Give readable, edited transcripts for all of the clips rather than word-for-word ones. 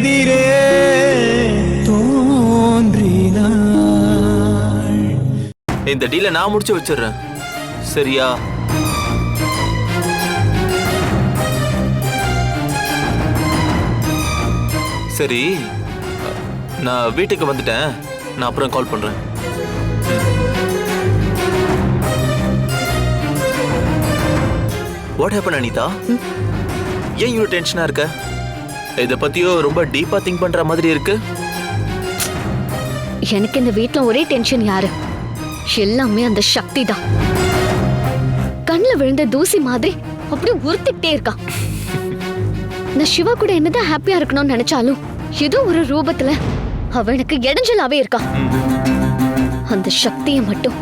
எதிரே தோன்றினாள். இந்த டீலை நான் முடிச்சு வச்சிடுறேன், சரியா? சரி, நான் வீட்டுக்கு வந்துட்டேன். நான் அப்புறம் கால் பண்றேன். What happen Anitha? ஏன் இவ்வளவு டென்ஷனா இருக்க? இத பத்தியோ ரொம்ப டீப்பா திங்க் பண்ற மாதிரி இருக்கு. எனக்கு இந்த வீட்ல ஒரே டென்ஷன் யாரு? எல்லாமே அந்த சக்தி தான். கண்ணுல விழுந்த தூசி மாதிரி அப்படியே உறுத்திக்கிட்டே இருக்கா. நான் சிவா கூட என்னதான் ஹாப்பியா இருக்கணும்னு நினைச்சாலும் ஏதோ ஒரு ரூபத்துல அவ எனக்கு இடைஞ்சலாவே இருக்கா. அந்த சக்தியை மட்டும்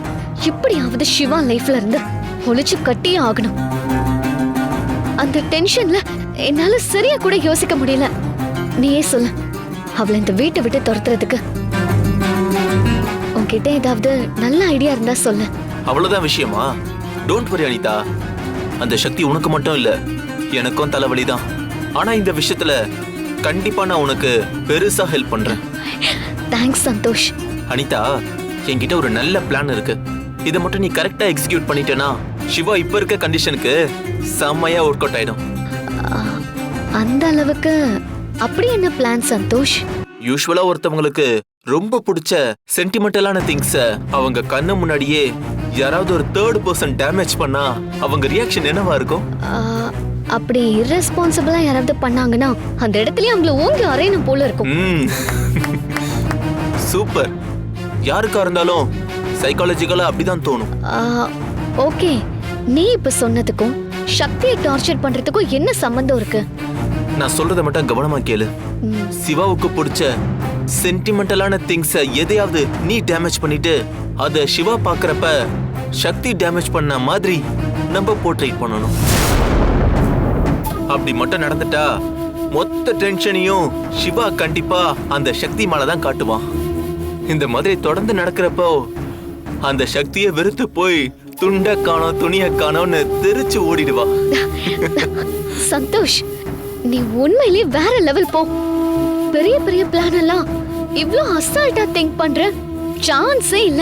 எப்படியாவது சிவா லைஃப்ல இருந்து ஒளிச்சு கட்டியே ஆகணும். அந்த டென்ஷன்ல என்னால சரியா கூட யோசிக்க முடியல. நீயே சொல்லு, அவளை இந்த வீட்டை விட்டு துரத்துறதுக்கு உன்கிட்ட ஏதாவது நல்ல ஐடியா இருந்தா சொல்லு. அவ்வளவுதான் விஷயமா? டோன்ட் வரி அனிதா, அந்த சக்தி உனக்கு மட்டும் இல்ல, எனக்கும் தலைவலிதான். ஆனா இந்த விஷயத்துல கண்டிப்பா நான் உனக்கு பெருசா ஹெல்ப் பண்றேன். தேங்க்ஸ் சந்தோஷ். அனிதா, என்கிட்ட ஒரு நல்ல பிளான் இருக்கு. இதை மட்டும் நீ கரெக்டா எக்ஸிக்யூட் பண்ணிட்டேனா சிவா இப்ப இருக்க கண்டிஷனுக்கு செம்மையா ஒர்க் அவுட் ஆயிடும். அந்த அளவுக்கு அப்படி என்ன பிளான் சந்தோஷ்? யூசுவலா ஒருத்தவங்களுக்கு ரொம்ப பிடிச்ச சென்டிமெண்டலான திங்ஸ அவங்க கண்ணு முன்னாடியே யாராவது ஒரு தேர்ட் பர்சன் டேமேஜ் பண்ணா அவங்க ரியாக்ஷன் என்னவா இருக்கும்? அப்படி irresponsible-ஆ யாராவது பண்ணாங்கன்னா அந்த இடத்துலயே அவங்கள ஓங்கி அறையணும் போல இருக்கும். சூப்பர். யாருக்கா இருந்தாலும் சைக்காலஜிக்கலா அப்படிதான் தோணும். ஓகே, நீ இப்ப சொன்னதுக்கும் சக்தியை டார்ச்சர் பண்றதுக்கும் என்ன சம்பந்தம் இருக்கு? நான் சொல்றத மட்டும் கவனமா கேளு. சிவாவுக்கு பிடிச்ச சென்டிமெண்டலான திங்ஸ எதையாவது நீ டேமேஜ் பண்ணிட்டு அத சிவா பாக்குறப்ப சக்தி டேமேஜ் பண்ண மாதிரி நம்ம போர்ட்ரேட் பண்ணணும். அப்படி மட்டும் நடந்துட்டா மொத்த டென்ஷனையும் சிவா கண்டிப்பா அந்த சக்தி மேலதான் காட்டுவான். இந்த மாதிரி தொடர்ந்து நடக்கிறப்போ அந்த சக்தியை வெறுத்து போய் துண்ட காணோம் துணிய காணோம்னு தெரிச்சு ஓடிடுவா. சந்தோஷ், நீ உண்மையிலே வேற லெவல் போ. பெரிய பெரிய பிளான் எல்லாம் இவ்ளோ அசால்ட்டா திங்க் பண்ற சான்ஸே இல்ல.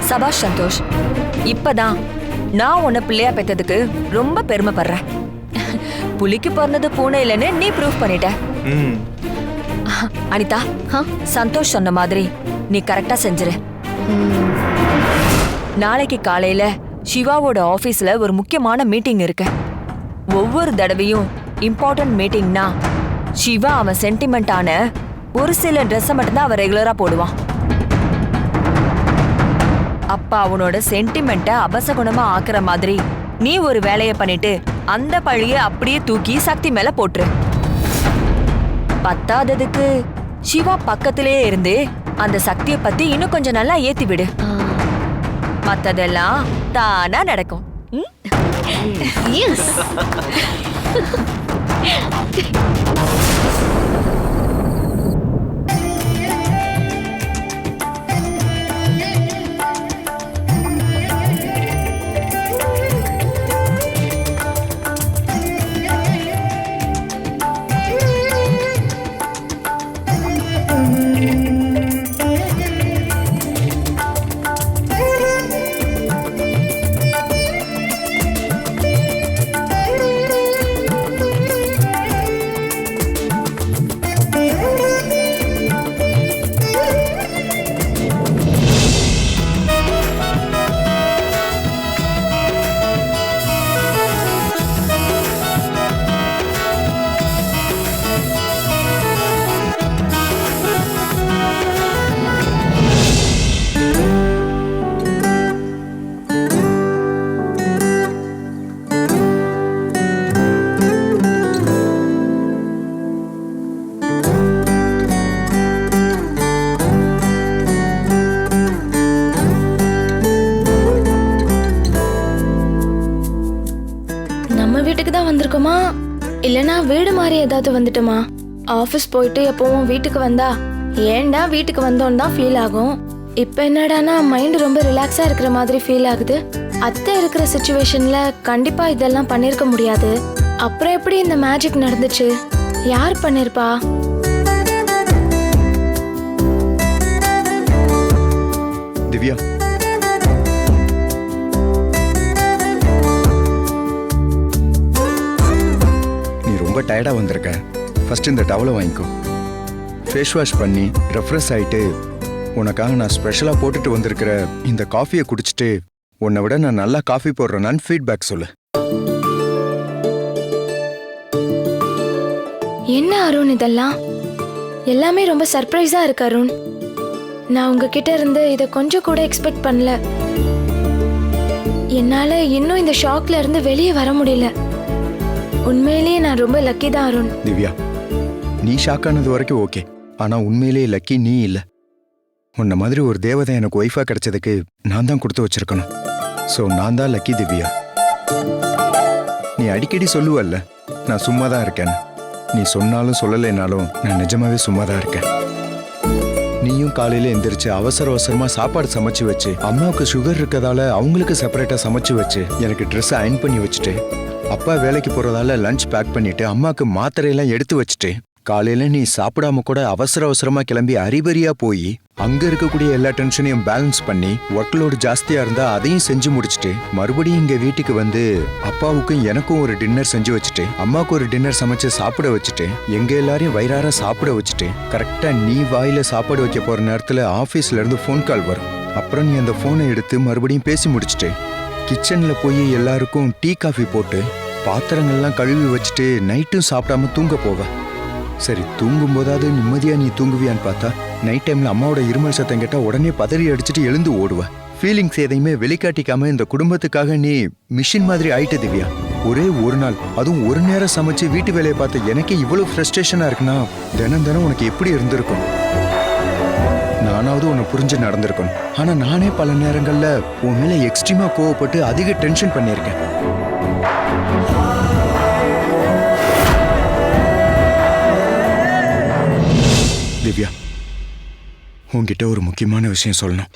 சபாஷ் சந்தோஷ், இப்பதான் நான் உன்னை பிள்ளையா பெத்ததுக்கு ரொம்ப பெருமைப்படுறேன். புலிக்கு பிறந்தது பூனை இல்லைன்னு நீ ப்ரூவ் பண்ணிட்ட. அனிதா, சந்தோஷ் சொன்ன மாதிரி நீ கரெக்டா செஞ்சிரு. நாளைக்கு காலையில சிவாவோட ஆபீஸ்ல ஒரு முக்கியமான மீட்டிங் இருக்கு. ஒவ்வொரு தடவையும் இம்பார்ட்டன்ட் மீட்டிங்னா சிவா அவன் சென்டிமெண்டான ஒரு சில ட்ரெஸ்ஸை மட்டும்தான் அவன் ரெகுலரா போடுவான். அப்ப அவனோட சென்டிமெண்ட்டை அபசகுணமா ஆக்குற மாதிரி நீ ஒரு வேலைய பண்ணிட்டு அந்த பழிய அப்படியே தூக்கி சக்தி மேல போட்டுரு. பத்தாததுக்கு சிவா பக்கத்திலேயே இருந்து அந்த சக்தியை பத்தி இன்னும் கொஞ்சம் நல்லா ஏத்தி விடு. மத்ததெல்லாம் தானா நடக்கும். வந்திருக்கோமா இல்லனா வீடு மாதிரி ஏதாவது வந்துட்டோமா? ஆபீஸ் போயிட்டு எப்பவும் வீட்டுக்கு வந்தா ஏன்டா வீட்டுக்கு வந்தோன்னு தான் ஃபீல் ஆகும். இப்போ என்னடானா மைண்ட் ரொம்ப ரிலாக்ஸா இருக்கிற மாதிரி ஃபீல் ஆகுது. அத்தை இருக்கிற சுச்சுவேஷன்ல கண்டிப்பா இதெல்லாம் பண்ணிருக்க முடியாது. அப்புறம் எப்படி இந்த மேஜிக் நடந்துச்சு? யார் பண்ணிருப்பா? திவ்யா, நீ ரொம்ப டயர்டா வந்திருக்க. ஃபர்ஸ்ட் இந்த டவலை வாங்கிக்கோ. ஃபேஸ் வாஷ் பண்ணி ரெஃப்ரெஷ் ஆயிட்டு உனக்காக நான் ஸ்பெஷலா போட்டுட்டு வந்திருக்கிற இந்த காஃபியை குடிச்சிட்டு உன்னை விட நான் நல்லா காஃபி போடுறேன்னு ஃபீட்பேக் சொல்லு. என்ன அருண் இதெல்லாம்? எல்லாமே ரொம்ப சர்ப்ரைஸா இருக்கு அருண். நான் உங்ககிட்ட இருந்து இதை கொஞ்சம் கூட எக்ஸ்பெக்ட் பண்ணல. என்னால இன்னும் இந்த ஷாக்ல இருந்து வெளியே வர முடியல. உண்மையிலேயே நான் ரொம்ப லக்கி தான் அருண். திவ்யா, நீ ஷாக் ஆனது வரைக்கும் ஓகே. ஆனா உண்மையிலேயே லக்கி நீ இல்ல. உன்ன மாதிரி ஒரு தேவதை எனக்கு ஒய்ஃபா கிடைச்சதுக்கு நான் தான் கொடுத்து வச்சிருக்கணும். ஸோ நான் தான் லக்கி திவ்யா. நீ அடிக்கடி சொல்லுவல்ல நான் சும்மா தான் இருக்கேன்னு. நீ சொன்னாலும் சொல்லலைனாலும் நான் நிஜமாவே சும்மா தான் இருக்கேன். நீயும் காலையில எந்திரிச்சு அவசர அவசரமா சாப்பாடு சமைச்சு வச்சு, அம்மாவுக்கு சுகர் இருக்கதால அவங்களுக்கு செப்பரேட்டா சமைச்சு வச்சு, எனக்கு ட்ரெஸ் அயன் பண்ணி வச்சுட்டு, அப்பா வேலைக்கு போறதால லஞ்ச் பேக் பண்ணிட்டு, அம்மாவுக்கு மாத்திரையெல்லாம் எடுத்து வச்சுட்டு, காலையில நீ சாப்பிடாம கூட அவசர அவசரமா கிளம்பி அரிபரியா போய் அங்க இருக்கக்கூடிய எல்லா டென்ஷனையும் பேலன்ஸ் பண்ணி, ஒர்க் லோடு ஜாஸ்தியா இருந்தா அதையும் செஞ்சு முடிச்சுட்டு, மறுபடியும் இங்க வீட்டுக்கு வந்து அப்பாவுக்கும் எனக்கும் ஒரு டின்னர் செஞ்சு வச்சுட்டு, அம்மாவுக்கு ஒரு டின்னர் சமைச்சு சாப்பிட வச்சுட்டு, எங்க எல்லாரையும் வயிறார சாப்பிட வச்சுட்டு, கரெக்டா நீ வாயில சாப்பாடு வைக்க போற நேரத்துல ஆபீஸ்ல இருந்து ஃபோன் கால் வரும். அப்புறம் நீ அந்த போனை எடுத்து மறுபடியும் பேசி முடிச்சுட்டு, கிச்சன்ல போய் எல்லாருக்கும் டீ காஃபி போட்டு, பாத்திரங்கள்லாம் கழுவி வச்சுட்டு நைட்டும் சாப்பிடாம தூங்க போவ. சரி, தூங்கும் போதாவது நிம்மதியா நீ தூங்குவியான்னு பார்த்தா, நைட் டைம்ல அம்மாவோட இருமல் சத்தம் கேட்டா உடனே பதறி அடிச்சுட்டு எழுந்து ஓடுவ. ஃபீலிங்ஸ் எதையுமே வெளிக்காட்டிக்காம இந்த குடும்பத்துக்காக நீ மிஷின் மாதிரி ஆயிட்ட திவ்யா. ஒரே ஒரு நாள், அதுவும் ஒரு நேரம் சமைச்சு வீட்டு வேலையை பார்த்து எனக்கே இவ்வளவு ஃப்ரஸ்ட்ரேஷனா இருக்குன்னா தினம் தினம் உனக்கு எப்படி இருந்திருக்கும்? நானாவது உன்னை புரிஞ்சு நடந்திருக்கணும். ஆனா நானே பல நேரங்கள்ல உன் மேல எக்ஸ்ட்ரீமா கோவப்பட்டு அதிக டென்ஷன் பண்ணியிருக்கேன். திவ்யா, உன்கிட்ட ஒரு முக்கியமான விஷயம் சொல்லணும்.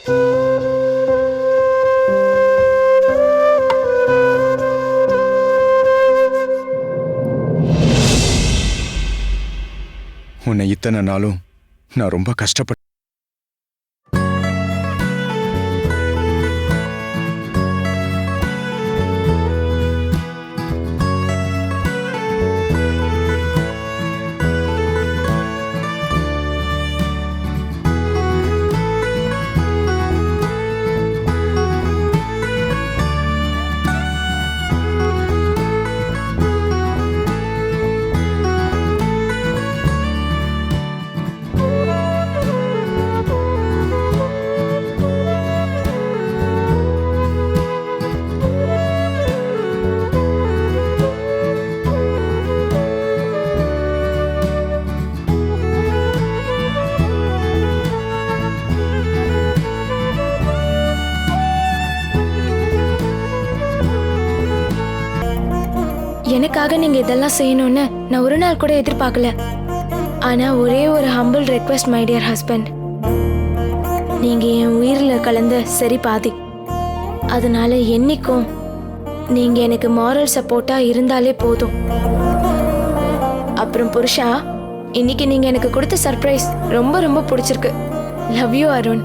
உன்னை இத்தனை நாளும் நான் ரொம்ப கஷ்டப்பட்டேன். எனக்காக நீங்க இதெல்லாம் செய்யணும்னு நான் ஒரு நாள் கூட எதிர்பார்க்கல. ஆனா ஒரே ஒரு humble request my dear husband. நீங்க என் உயிரில கலந்த சரி பாதி. அதனால என்னைக்கும் நீங்க எனக்கு மாரல் சப்போர்ட்டா இருந்தாலே போதும். அப்புறம் புருஷா, இன்னைக்கு நீங்க எனக்கு கொடுத்த சர்ப்ரைஸ் ரொம்ப ரொம்ப பிடிச்சிருக்கு. Love you Arun.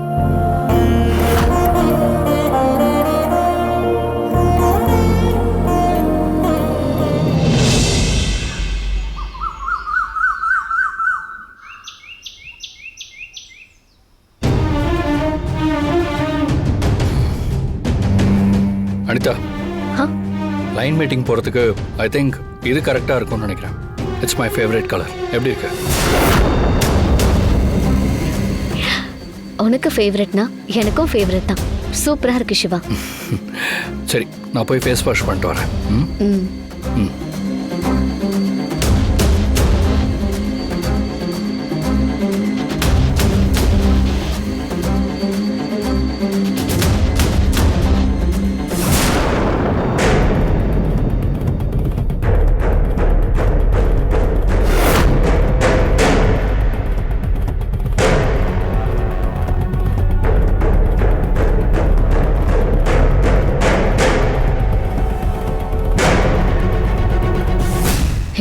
Anitha, line meeting போகிறதுக்கு ஐ திங்க் இது கரெக்டாக இருக்கும்னு நினைக்கிறேன். It's my favourite colour. எப்படி இருக்கு? உனக்கு ஃபேவரட்னா எனக்கும் ஃபேவரட் தான். சூப்பரா இருக்கு சிவா. சரி, நான் போய் ஃபேஸ் வாஷ் பண்ணிட்டு வரேன். ம் ம்.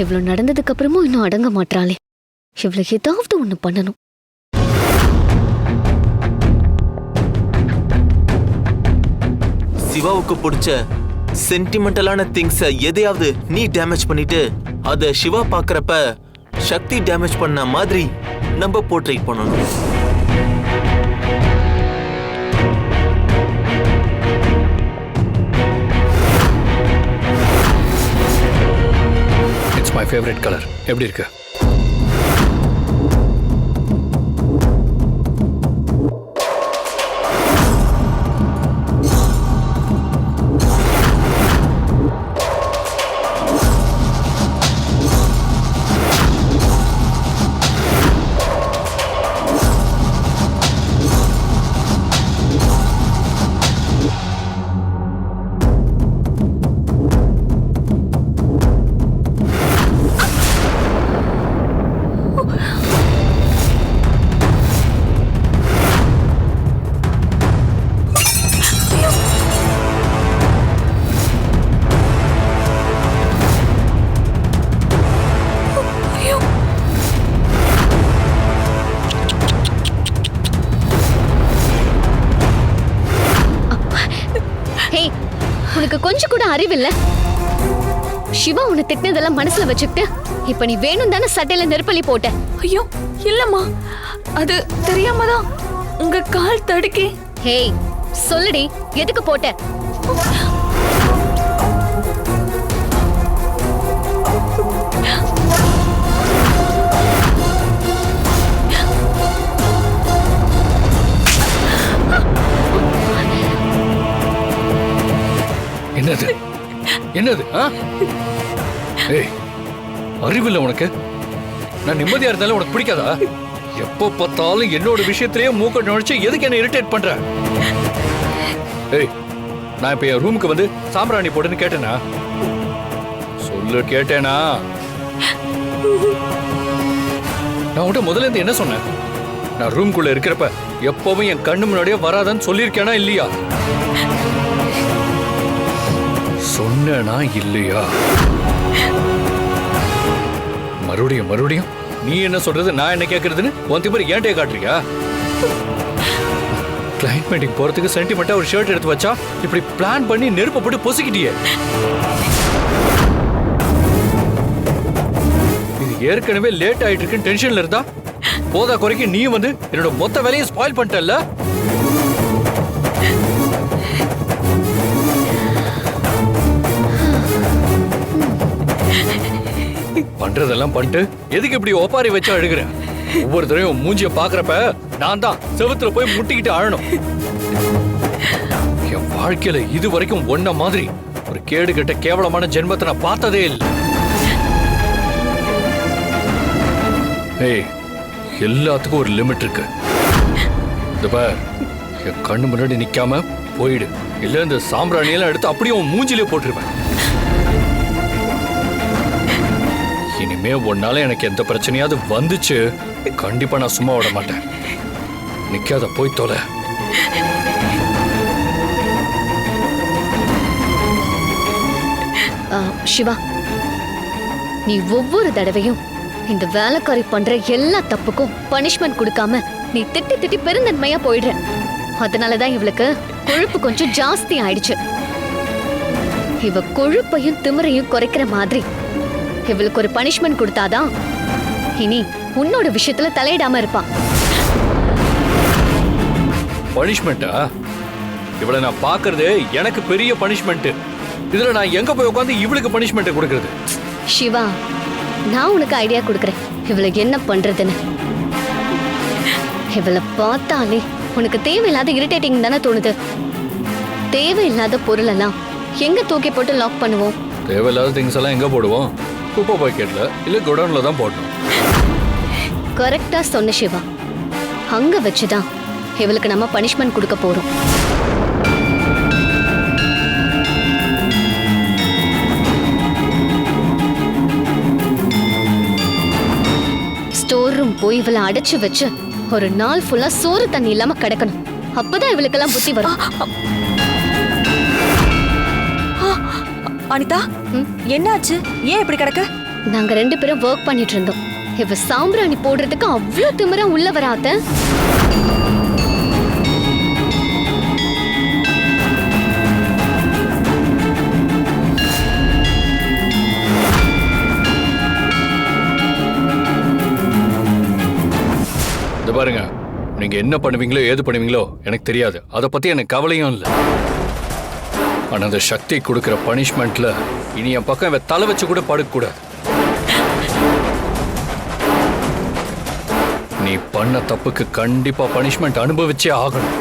இவ்வளவு நடந்ததுக்கு அப்புறமும் இன்னும் அடங்க மாட்றாளே. இவ்வளவு ஏதாவது ஒண்ணு பண்ணணும். சிவாவுக்கு பிடிச்ச சென்டிமெண்டலான திங்ஸ எதையாவது நீ டேமேஜ் பண்ணிட்டு அத சிவா பாக்குறப்ப சக்தி டேமேஜ் பண்ண மாதிரி நம்ம போர்ட்ரேட் பண்ணணும். It's my favourite colour. எப்படி இருக்கு? உனக்கு கொஞ்சம் கூட அறிவில்ல? சிவா உன்னை திட்டினதெல்லாம் மனசுல வச்சுக்கிட்டு இப்ப நீ வேணும் தானே சட்டையில நெருப்பலி போட்ட. ஐயோ இல்லம்மா, அது தெரியாம தான் உங்க கால் தடுக்கி. ஹேய் சொல்லுடி, எதுக்கு போட்ட? என்னது என்னது? ஏய், அறிவில்லை உனக்கு? நான் நிம்மதியா இருந்தாலும் உனக்கு பிடிக்காதா? எப்போ பார்த்தாலும் என்னோட விஷயத்திலேயே மூக்க நுழைச்சு எதுக்கு என்ன இரிட்டேட் பண்ற? ஏய், நான் இப்ப என் ரூமுக்கு வந்து சாம்பிராணி போட்டுன்னு கேட்டேனா? சொல்லு, கேட்டேனா? நான் உன்கிட்ட முதல்ல இருந்து என்ன சொன்னேன்? நான் ரூம்குள்ள இருக்கிறப்ப எப்பவும் என் கண்ணு முன்னாடியே வராதன்னு சொல்லியிருக்கேனா இல்லையா? சொன்னேனா இல்லையா? மறுபடியும் மறுபடியும் நீ என்ன சொல்றது, நான் என்ன கேட்கறதுன்னு உன் திமிரு ஏன்டே காட்டுறியா? கிளைண்ட் மீட்டிங் போறதுக்கு சென்டிமெண்டா ஒரு ஷர்ட் எடுத்து வச்சா இப்படி பிளான் பண்ணி நெருப்பு போட்டு பொசுக்கிட்டியே. இது ஏற்கனவே லேட் ஆயிட்டு இருக்குன்னு டென்ஷன்ல இருந்தா போதா குறைக்கு நீ வந்து என்னோட மொத்த வேலையை ஸ்பாயில் பண்ணிட்டல்ல. பண்றதெல்லாம் பண்ணிட்டு எதுக்கு இப்படி ஒப்பாரி வச்சு அழுகிறேன்? ஒவ்வொரு தடவையும் மூஞ்சிய பாக்குறப்ப நான் தான் செவுத்துல போய் முட்டிக்கிட்டு அழணும். என் வாழ்க்கையில இது வரைக்கும் ஒன்ன மாதிரி ஒரு கேடு கெட்ட கேவலமான ஜென்மத்தை நான் பார்த்ததே இல்லை. ஏய், எல்லாத்துக்கும் ஒரு லிமிட் இருக்கு. இந்த பார், என் கண்ணு முன்னாடி நிக்காம போயிடு, இல்ல இந்த சாம்பிராணியெல்லாம் எடுத்து அப்படியே உன் மூஞ்சிலே போட்டுருவேன். இனிமே உன்னால எனக்கு எந்த பிரச்சனையாவது வந்துச்சு கண்டிப்பா நான் சும்மா விட மாட்டேன். நிக்காத, போய் தொலை. சிவா, நீ ஒவ்வொரு தடவையும் இந்த வேலைக்காரி பண்ற எல்லா தப்புக்கும் பனிஷ்மெண்ட் கொடுக்காம நீ திட்டி திட்டி பெருந்தன்மையா போயிடுற. அதனாலதான் இவளுக்கு கொழுப்பு கொஞ்சம் ஜாஸ்தி ஆயிடுச்சு. இவ கொழுப்பையும் திமிரையும் குறைக்கிற மாதிரி இவளுக்கு ஒரு பனிஷ்மெண்ட் கொடுத்தாதான் இனி உன்னோட விஷயத்துல தலையிடாம இருப்பா. பனிஷ்மெண்டா? இவளை நான் பாக்குறது எனக்கு பெரிய பனிஷ்மெண்ட். இதுல நான் எங்க போய் உட்காந்து இவளுக்கு பனிஷ்மெண்ட் கொடுக்கறது? சிவா, நான் உனக்கு ஐடியா கொடுக்கறேன் இவளை என்ன பண்றதுன்னு. இவளை பார்த்தாலே உனக்கு தேவையில்லாத இரிட்டேட்டிங் தானே தோணுது. தேவையில்லாத பொருள் எல்லாம் எங்க தூக்கி போட்டு லாக் பண்ணுவோம்? தேவையில்லாத திங்ஸ் எல்லாம் எங்க போடுவோம்? குப்பை பாக்கெட்ல இல்ல குடோன்ல தான் போடணும். கரெக்டா சொன்ன சிவா. அங்க வச்சுதான் இவளுக்கு நம்ம பனிஷ்மெண்ட் கொடுக்க போறோம். ஸ்டோர் ரூம் போய் இவளை அடைச்சு வச்சு ஒரு நாள் ஃபுல்லா சோறு தண்ணி இல்லாம கிடக்கணும். அப்பதான் இவளுக்கெல்லாம் புத்தி வரும். அனிதா, என்னாச்சு? ஏன் இப்படி கிடக்க? நாங்க 2 பேரும் ஒர்க் பண்ணிட்டு இருந்தோம். இவ சாம்பிராணி போடுறதுக்கு அவ்வளவு திமிரா உள்ள வராத. இது பாருங்க, நீங்க என்ன பண்ணுவீங்களோ ஏது பண்ணுவீங்களோ எனக்கு தெரியாது. அதை பத்தி எனக்கு கவலையும் இல்லை. ஆனா அந்த சக்தி கொடுக்கிற பனிஷ்மெண்ட்ல இனி என் பக்கம் இவ தலை வச்சு கூட படுக்க கூடாது. நீ பண்ண தப்புக்கு கண்டிப்பா பனிஷ்மெண்ட் அனுபவிச்சே ஆகணும்.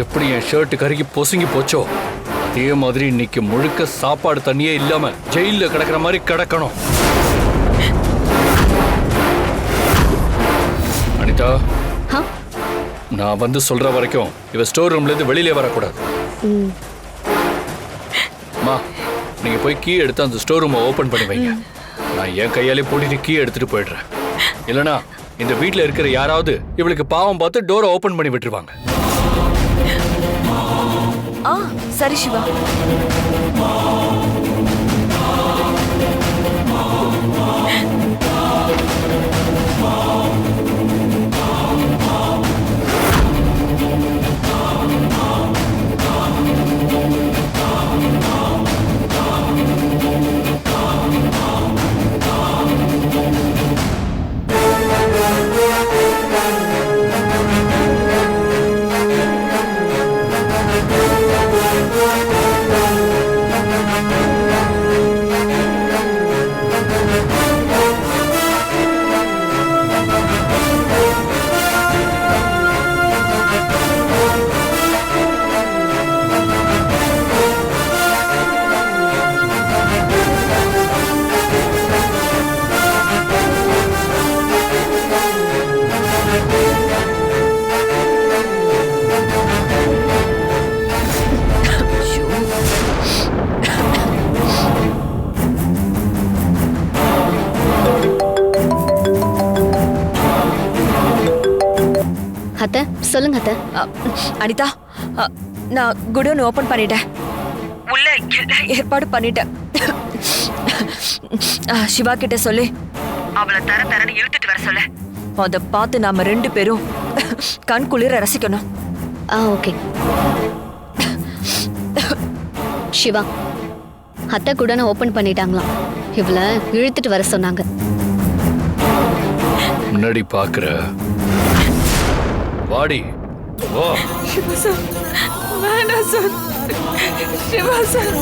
எப்படி என் ஷர்ட் கருகி பொசுங்கி போச்சோ அதே மாதிரி இன்னைக்கு முழுக்க சாப்பாடு தண்ணியே இல்லாம ஜெயில கிடக்கிற மாதிரி கிடக்கணும். அனிதா, நான் வந்து சொல்ற வரைக்கும் இவ ஸ்டோர் ரூம்ல இருந்து வெளியிலே வரக்கூடாது. மா, நீங்க போய் கீ எடுத்து அந்த ஸ்டோர் ரூமை ஓபன் பண்ணி வைங்க. நான் என் கையாலே போட்டுட்டு கீ எடுத்துட்டு போயிடுறேன். இல்லனா இந்த வீட்ல இருக்கிற யாராவது இவளுக்கு பாவம் பார்த்து டோரை ஓபன் பண்ணி விட்டுருவாங்க. சரி சிவா. அத்தை, சொல்லுங்க அத்தை. அனிதா, நான் குடோன் ஓபன் பண்ணிட்டேன். உள்ள ஏற்பாடு பண்ணிட்டேன். சிவா கிட்ட சொல்லு, அவளை தரன்னு இழுத்துட்டு வர சொல்லு. அதை பார்த்து நாம 2 பேரும் கண் குளிர ரசிக்கணும். ஓகே. சிவா, அத்தை குடோனை ஓபன் பண்ணிட்டாங்களாம். இவளை இழுத்துட்டு வர சொன்னாங்க. முன்னாடி பாக்குற வாடி. வா. சிவா சார், வேண்டாம் சார். சிவா சார்.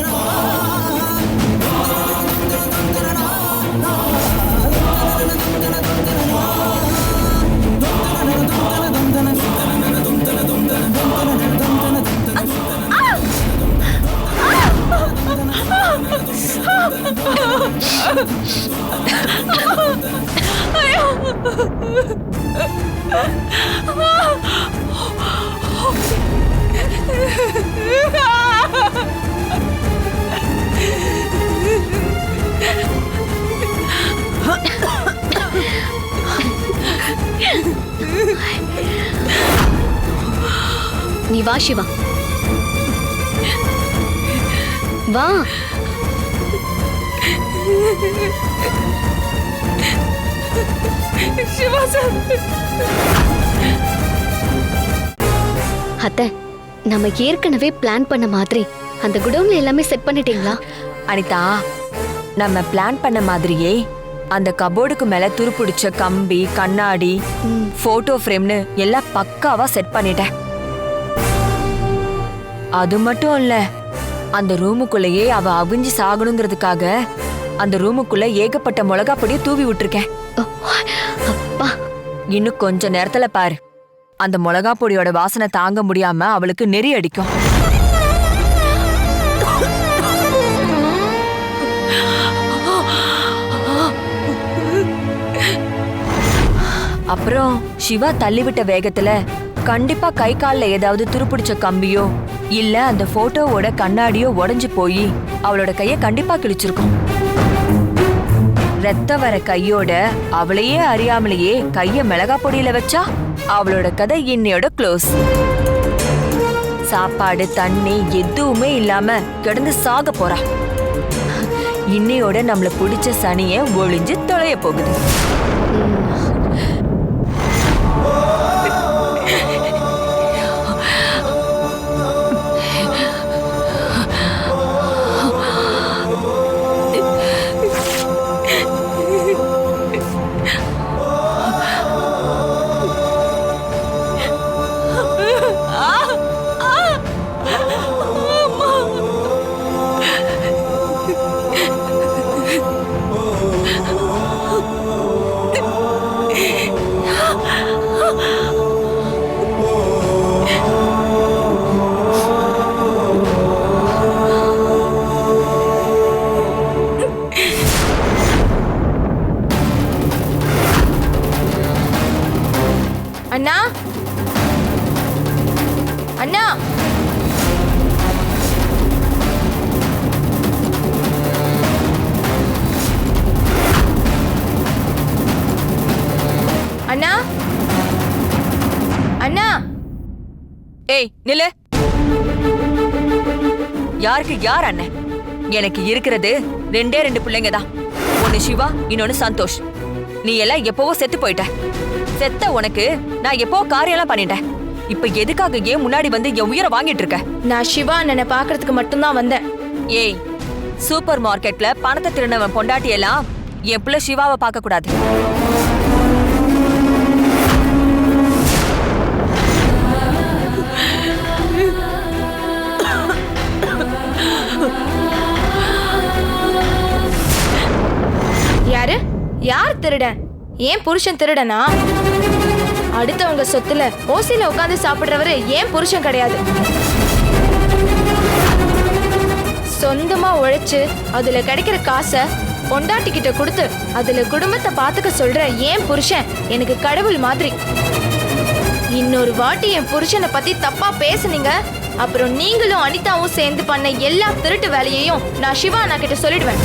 நீ வா சிவா, வா. சிவா சார். அத்தை, நம்ம ஏற்கனவே பிளான் பண்ண மாதிரி அந்த குடோன்ல எல்லாமே செட் பண்ணிட்டீங்களா? அனிதா, நம்ம பிளான் பண்ண மாதிரியே அந்த கபோர்டுக்கு மேல துருப்பிடிச்ச கம்பி, கண்ணாடி, போட்டோ ஃப்ரேம்னு எல்லாம் பக்காவா செட் பண்ணிட்டேன். அது மட்டும் இல்ல, அந்த ரூமுக்குள்ளேயே அவ அவிஞ்சு சாகணுங்கிறதுக்காக அந்த ரூமுக்குள்ள ஏகப்பட்ட மிளகா பொடியை தூவி விட்டுருக்கேன். அப்பா, இன்னும் கொஞ்ச நேரத்துல பாரு, அந்த மிளகா பொடியோட வாசனை தாங்க முடியாம அவளுக்கு நெறி அடிக்கும். அப்புறம் சிவா தள்ளிவிட்ட வேகத்துல கண்டிப்பா கை கால்ல ஏதாவது துருப்பிடிச்ச கம்பியோ இல்ல அந்த போட்டோவோட கண்ணாடியோ உடைஞ்சு போய் அவளோட கைய கண்டிப்பா கிழிச்சிருக்கும். ரத்த வர கையோட அவளையே அறியாமலேயே கைய மிளகா பொடியில வச்சா அவளோட கதை இன்னையோட க்ளோஸ். சாப்பாடு தண்ணி எதுவுமே இல்லாம கிடந்து சாக போறா. இன்னையோட நம்மள பிடிச்ச சனிய ஒளிஞ்சு தொலைய போகுது. அண்ணா அண்ணா அண்ணா அண்ணா ஏய் நில்லு. யாருக்கு யார் அண்ணன்? எனக்கு இருக்கிறது 2 பிள்ளைங்க தான். ஒன்னு சிவா, இன்னொன்னு சந்தோஷ். நீ எல்லாம் எப்பவோ செத்து போயிட்ட. செத்த உனக்கு நான் எப்போ காரியெல்லாம் பண்ணிட்டேன். இப்ப எதுக்காக ஏன் முன்னாடி வந்து என் உயிரை வாங்கிட்டு இருக்க? நான் சிவா அண்ணனை பாக்குறதுக்கு மட்டும்தான் வந்தேன். ஏய், சூப்பர் மார்க்கெட்ல பணத்தை திருநவன் பொண்டாட்டி எல்லாம் என் பிள்ளை சிவாவை பார்க்க கூடாது. யாரு? யார் திருடன்? ஏன் புருஷன் திருடனா? அடுத்தவங்க சொத்துல ஓசில உட்காந்து சாப்பிடுறவரு ஏன் புருஷன் கிடையாது. சொந்தமா உழைச்சு அதுல கிடைக்கிற காசை பொண்டாட்டி கிட்ட கொடுத்து அதுல குடும்பத்தை பாத்துக்க சொல்ற ஏன் புருஷன் எனக்கு கடவுள் மாதிரி. இன்னொரு வாட்டி என் புருஷனை பத்தி தப்பா பேசுனீங்க, அப்புறம் நீங்களும் அனிதாவும் சேர்ந்து பண்ண எல்லா திருட்டு வேலையையும் நான் சிவா அண்ணா கிட்ட சொல்லிடுவேன்.